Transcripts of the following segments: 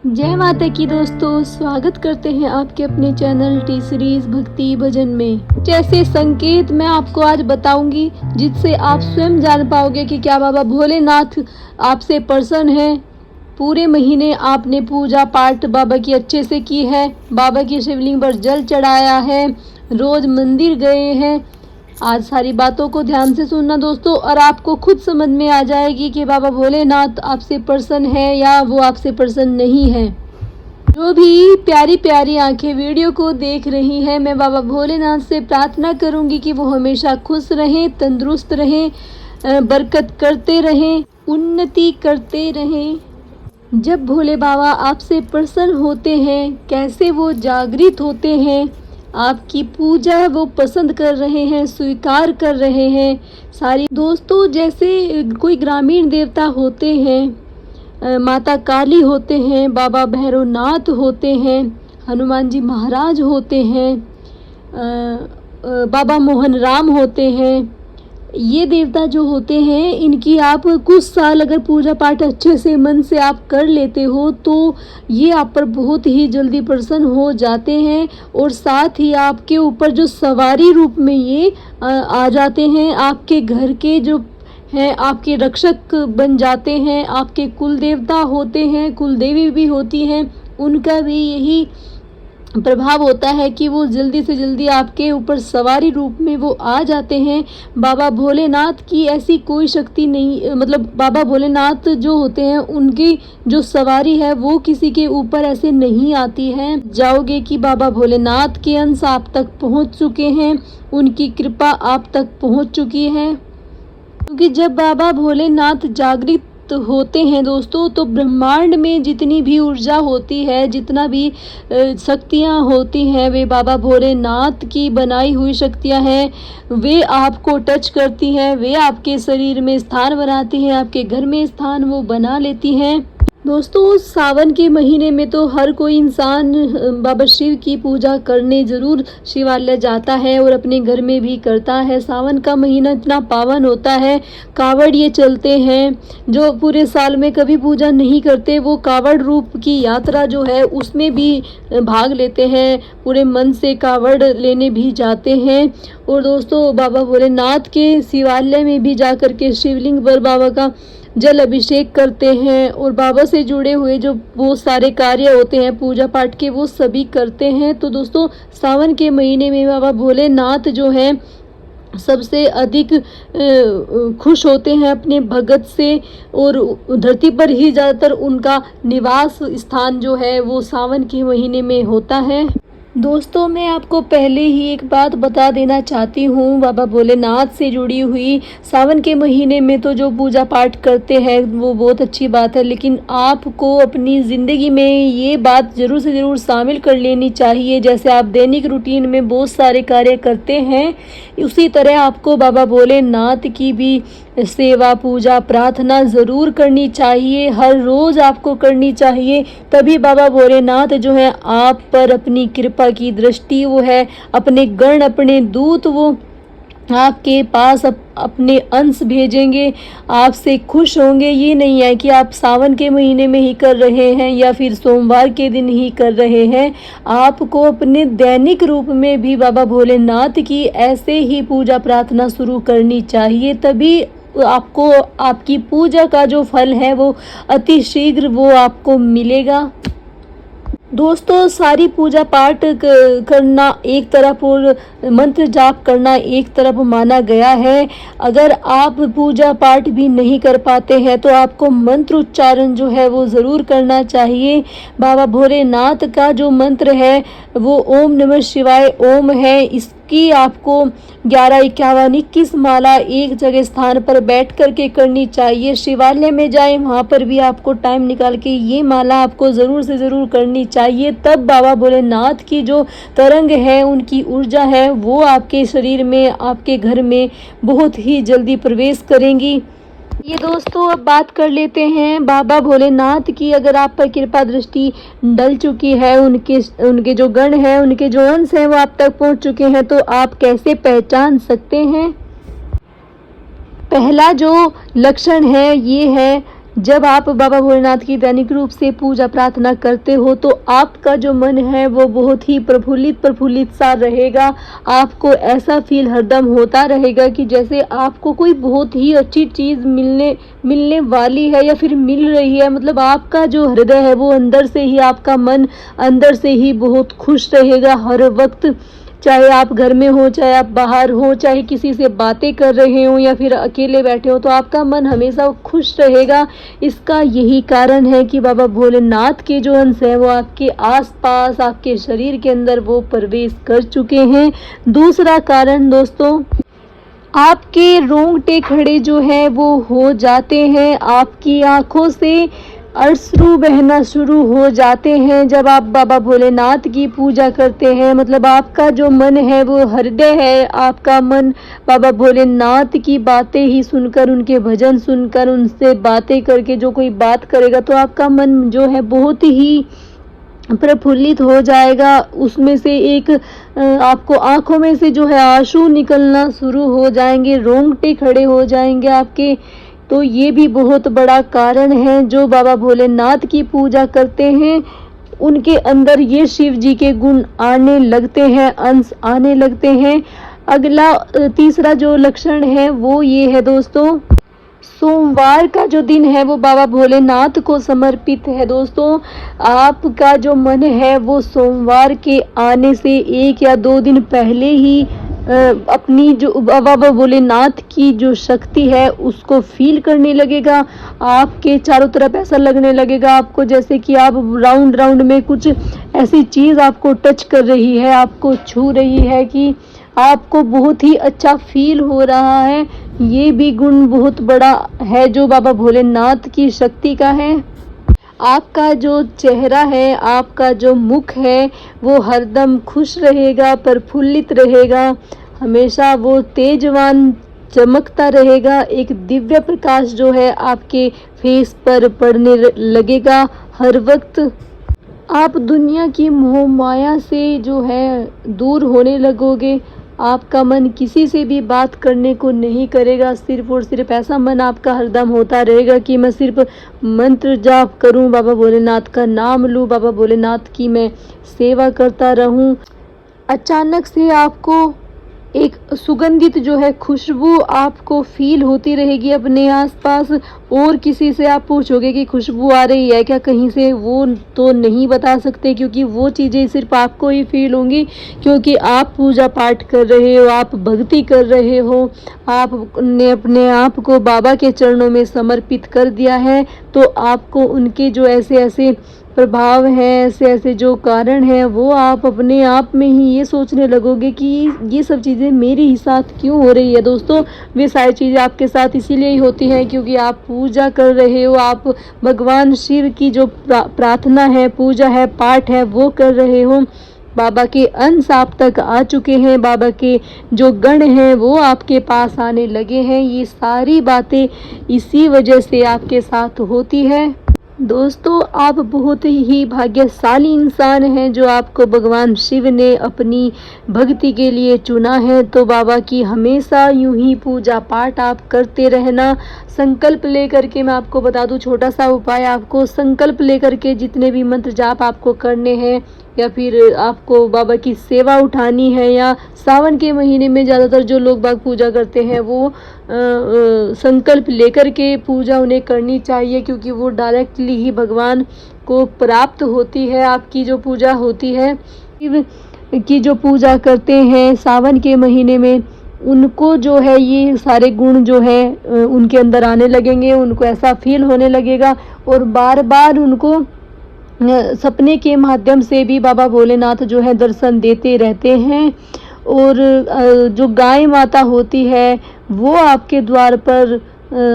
जय माता की दोस्तों, स्वागत करते हैं आपके अपने चैनल टी सीरीज भक्ति भजन में। जैसे संकेत मैं आपको आज बताऊंगी जिससे आप स्वयं जान पाओगे कि क्या बाबा भोलेनाथ आपसे प्रसन्न है। पूरे महीने आपने पूजा पाठ बाबा की अच्छे से की है, बाबा की शिवलिंग पर जल चढ़ाया है, रोज मंदिर गए हैं। आज सारी बातों को ध्यान से सुनना दोस्तों, और आपको खुद समझ में आ जाएगी कि बाबा भोलेनाथ आपसे प्रसन्न है या वो आपसे प्रसन्न नहीं है। जो भी प्यारी प्यारी आंखें वीडियो को देख रही हैं, मैं बाबा भोलेनाथ से प्रार्थना करूंगी कि वो हमेशा खुश रहें, तंदुरुस्त रहें, बरकत करते रहें, उन्नति करते रहें। जब भोले बाबा आपसे प्रसन्न होते हैं, कैसे वो जागृत होते हैं, आपकी पूजा वो पसंद कर रहे हैं, स्वीकार कर रहे हैं सारी दोस्तों। जैसे कोई ग्रामीण देवता होते हैं, माता काली होते हैं, बाबा भैरवनाथ होते हैं, हनुमान जी महाराज होते हैं, बाबा मोहन राम होते हैं। ये देवता जो होते हैं, इनकी आप कुछ साल अगर पूजा पाठ अच्छे से मन से आप कर लेते हो तो ये आप पर बहुत ही जल्दी प्रसन्न हो जाते हैं, और साथ ही आपके ऊपर जो सवारी रूप में ये आ जाते हैं, आपके घर के जो हैं आपके रक्षक बन जाते हैं, आपके कुल देवता होते हैं, कुल देवी भी होती हैं। उनका भी यही प्रभाव होता है कि वो जल्दी से जल्दी आपके ऊपर सवारी रूप में वो आ जाते हैं। बाबा भोलेनाथ की ऐसी कोई शक्ति नहीं, मतलब बाबा भोलेनाथ जो होते हैं उनकी जो सवारी है वो किसी के ऊपर ऐसे नहीं आती है। जाओगे कि बाबा भोलेनाथ के अंश आप तक पहुंच चुके हैं, उनकी कृपा आप तक पहुंच चुकी है। क्योंकि जब बाबा भोलेनाथ जागृत होते हैं दोस्तों, तो ब्रह्मांड में जितनी भी ऊर्जा होती है, जितना भी शक्तियाँ होती हैं, वे बाबा भोलेनाथ की बनाई हुई शक्तियाँ हैं। वे आपको टच करती हैं, वे आपके शरीर में स्थान बनाती हैं, आपके घर में स्थान वो बना लेती हैं। दोस्तों, सावन के महीने में तो हर कोई इंसान बाबा शिव की पूजा करने ज़रूर शिवालय जाता है और अपने घर में भी करता है। सावन का महीना इतना पावन होता है, कावड़ ये चलते हैं जो पूरे साल में कभी पूजा नहीं करते, वो कावड़ रूप की यात्रा जो है उसमें भी भाग लेते हैं, पूरे मन से कावड़ लेने भी जाते हैं। और दोस्तों, बाबा भोलेनाथ के शिवालय में भी जाकर के शिवलिंग पर बाबा का जल अभिषेक करते हैं, और बाबा से जुड़े हुए जो वो सारे कार्य होते हैं पूजा पाठ के, वो सभी करते हैं। तो दोस्तों, सावन के महीने में बाबा भोलेनाथ जो हैं सबसे अधिक खुश होते हैं अपने भगत से, और धरती पर ही ज़्यादातर उनका निवास स्थान जो है वो सावन के महीने में होता है। दोस्तों, मैं आपको पहले ही एक बात बता देना चाहती हूँ, बाबा भोलेनाथ से जुड़ी हुई। सावन के महीने में तो जो पूजा पाठ करते हैं वो बहुत अच्छी बात है, लेकिन आपको अपनी ज़िंदगी में ये बात ज़रूर से ज़रूर शामिल कर लेनी चाहिए। जैसे आप दैनिक रूटीन में बहुत सारे कार्य करते हैं, उसी तरह आपको बाबा भोलेनाथ की भी सेवा पूजा प्रार्थना ज़रूर करनी चाहिए, हर रोज़ आपको करनी चाहिए। तभी बाबा भोलेनाथ जो है आप पर अपनी कृपा की दृष्टि वो है, अपने गण अपने दूत वो आपके पास अपने अंश भेजेंगे, आपसे खुश होंगे। ये नहीं है कि आप सावन के महीने में ही कर रहे हैं या फिर सोमवार के दिन ही कर रहे हैं, आपको अपने दैनिक रूप में भी बाबा भोलेनाथ की ऐसे ही पूजा प्रार्थना शुरू करनी चाहिए। तभी आपको आपकी पूजा का जो फल है वो अति शीघ्र वो आपको मिलेगा। दोस्तों, सारी पूजा पाठ करना एक तरफ और मंत्र जाप करना एक तरफ माना गया है। अगर आप पूजा पाठ भी नहीं कर पाते हैं तो आपको मंत्र उच्चारण जो है वो ज़रूर करना चाहिए। बाबा भोलेनाथ का जो मंत्र है वो ओम नमः शिवाय ओम है। इसकी आपको 11, 51, 21 माला एक जगह स्थान पर बैठ करके करनी चाहिए। शिवालय में जाएं, वहाँ पर भी आपको टाइम निकाल के ये माला आपको ज़रूर से ज़रूर करनी चाहिए। तब बाबा भोलेनाथ की जो तरंग है, उनकी ऊर्जा है, वो आपके शरीर में, आपके घर में बहुत ही जल्दी प्रवेश करेंगी। ये दोस्तों, अब बात कर लेते हैं बाबा भोलेनाथ की। अगर आप पर कृपा दृष्टि डल चुकी है, उनके जो गण हैं, उनके जो अंश हैं वो आप तक पहुंच चुके हैं, तो आप कैसे पहचान सकते हैं? पहला जो लक्षण है ये है जब आप बाबा भोलेनाथ की दैनिक रूप से पूजा प्रार्थना करते हो तो आपका जो मन है वो बहुत ही प्रफुल्लित सा रहेगा। आपको ऐसा फील हरदम होता रहेगा कि जैसे आपको कोई बहुत ही अच्छी चीज़ मिलने वाली है या फिर मिल रही है। मतलब आपका जो हृदय है वो अंदर से ही, आपका मन अंदर से ही बहुत खुश रहेगा हर वक्त। चाहे आप घर में हो, चाहे आप बाहर हो, चाहे किसी से बातें कर रहे हो या फिर अकेले बैठे हो, तो आपका मन हमेशा खुश रहेगा। इसका यही कारण है कि बाबा भोलेनाथ के जो अंश हैं वो आपके आसपास, आपके शरीर के अंदर वो प्रवेश कर चुके हैं। दूसरा कारण दोस्तों, आपके रोंगटे खड़े जो है वो हो जाते हैं, आपकी आंखों से अश्रु बहना शुरू हो जाते हैं जब आप बाबा भोलेनाथ की पूजा करते हैं। मतलब आपका जो मन है वो हृदय है, आपका मन बाबा भोलेनाथ की बातें ही सुनकर, उनके भजन सुनकर, उनसे बातें करके जो कोई बात करेगा तो आपका मन जो है बहुत ही प्रफुल्लित हो जाएगा। उसमें से एक आपको आंखों में से जो है आंसू निकलना शुरू हो जाएंगे, रोंगटे खड़े हो जाएंगे आपके। तो ये भी बहुत बड़ा कारण है। जो बाबा भोलेनाथ की पूजा करते हैं उनके अंदर ये शिव जी के गुण आने लगते हैं, अंश आने लगते हैं। अगला तीसरा जो लक्षण है वो ये है दोस्तों, सोमवार का जो दिन है वो बाबा भोलेनाथ को समर्पित है। दोस्तों आपका जो मन है वो सोमवार के आने से 1 या 2 दिन पहले ही अपनी जो बाबा भोलेनाथ की जो शक्ति है उसको फील करने लगेगा। आपके चारों तरफ ऐसा लगने लगेगा आपको जैसे कि आप राउंड में कुछ ऐसी चीज़ आपको टच कर रही है, आपको छू रही है, कि आपको बहुत ही अच्छा फील हो रहा है। ये भी गुण बहुत बड़ा है जो बाबा भोलेनाथ की शक्ति का है। आपका जो चेहरा है, आपका जो मुख है वो हरदम खुश रहेगा, प्रफुल्लित रहेगा, हमेशा वो तेजवान चमकता रहेगा। एक दिव्य प्रकाश जो है आपके फेस पर पड़ने लगेगा हर वक्त। आप दुनिया की मोह माया से जो है दूर होने लगोगे। आपका मन किसी से भी बात करने को नहीं करेगा, सिर्फ और सिर्फ ऐसा मन आपका हरदम होता रहेगा कि मैं सिर्फ मंत्र जाप करूं, बाबा भोलेनाथ का नाम लूं, बाबा भोलेनाथ की मैं सेवा करता रहूं। अचानक से आपको एक सुगंधित जो है खुशबू आपको फील होती रहेगी अपने आसपास, और किसी से आप पूछोगे कि खुशबू आ रही है क्या कहीं से, वो तो नहीं बता सकते क्योंकि वो चीज़ें सिर्फ आपको ही फील होंगी, क्योंकि आप पूजा पाठ कर रहे हो, आप भक्ति कर रहे हो, आपने अपने आप को बाबा के चरणों में समर्पित कर दिया है। तो आपको उनके जो ऐसे प्रभाव हैं, ऐसे जो कारण हैं, वो आप अपने आप में ही ये सोचने लगोगे कि ये सब चीज़ें मेरे ही साथ क्यों हो रही है। दोस्तों वे सारी चीज़ें आपके साथ इसीलिए ही होती हैं क्योंकि आप पूजा कर रहे हो, आप भगवान शिव की जो प्रार्थना है, पूजा है, पाठ है वो कर रहे हो। बाबा के अंश आप तक आ चुके हैं, बाबा के जो गण हैं वो आपके पास आने लगे हैं। ये सारी बातें इसी वजह से आपके साथ होती है। दोस्तों आप बहुत ही भाग्यशाली इंसान हैं जो आपको भगवान शिव ने अपनी भक्ति के लिए चुना है। तो बाबा की हमेशा यूं ही पूजा पाठ आप करते रहना। संकल्प लेकर के, मैं आपको बता दूं छोटा सा उपाय, आपको संकल्प लेकर के जितने भी मंत्र जाप आपको करने हैं या फिर आपको बाबा की सेवा उठानी है, या सावन के महीने में ज़्यादातर जो लोग बाग पूजा करते हैं वो संकल्प लेकर के पूजा उन्हें करनी चाहिए, क्योंकि वो डायरेक्टली ही भगवान को प्राप्त होती है। आपकी जो पूजा होती है, शिव की जो पूजा करते हैं सावन के महीने में, उनको जो है ये सारे गुण जो है उनके अंदर आने लगेंगे, उनको ऐसा फील होने लगेगा और बार बार उनको सपने के माध्यम से भी बाबा भोलेनाथ जो है दर्शन देते रहते हैं। और जो गाय माता होती है वो आपके द्वार पर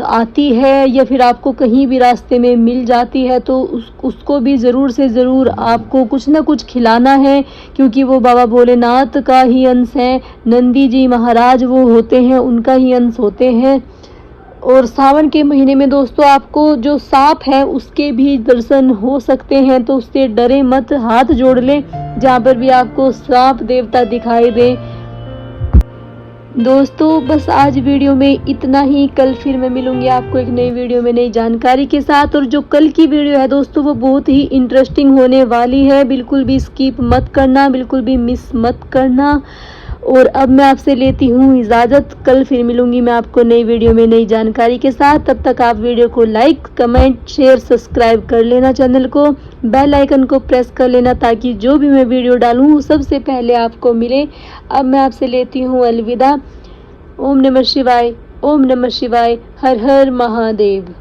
आती है या फिर आपको कहीं भी रास्ते में मिल जाती है, तो उसको भी ज़रूर से ज़रूर आपको कुछ ना कुछ खिलाना है, क्योंकि वो बाबा भोलेनाथ का ही अंश है। नंदी जी महाराज वो होते हैं, उनका ही अंश होते हैं। और सावन के महीने में दोस्तों आपको जो सांप है उसके भी दर्शन हो सकते हैं, तो उससे डरे मत, हाथ जोड़ लें जहाँ पर भी आपको सांप देवता दिखाई दे। दोस्तों बस आज वीडियो में इतना ही। कल फिर मैं मिलूंगी आपको एक नई वीडियो में नई जानकारी के साथ। और जो कल की वीडियो है दोस्तों वो बहुत ही इंटरेस्टिंग होने वाली है, बिल्कुल भी स्किप मत करना, बिल्कुल भी मिस मत करना। और अब मैं आपसे लेती हूँ इजाज़त। कल फिर मिलूंगी मैं आपको नई वीडियो में नई जानकारी के साथ। तब तक आप वीडियो को लाइक, कमेंट, शेयर, सब्सक्राइब कर लेना, चैनल को बेल आइकन को प्रेस कर लेना ताकि जो भी मैं वीडियो डालूँ सबसे पहले आपको मिले। अब मैं आपसे लेती हूँ अलविदा। ओम नमः शिवाय, ओम नमः शिवाय, हर हर महादेव।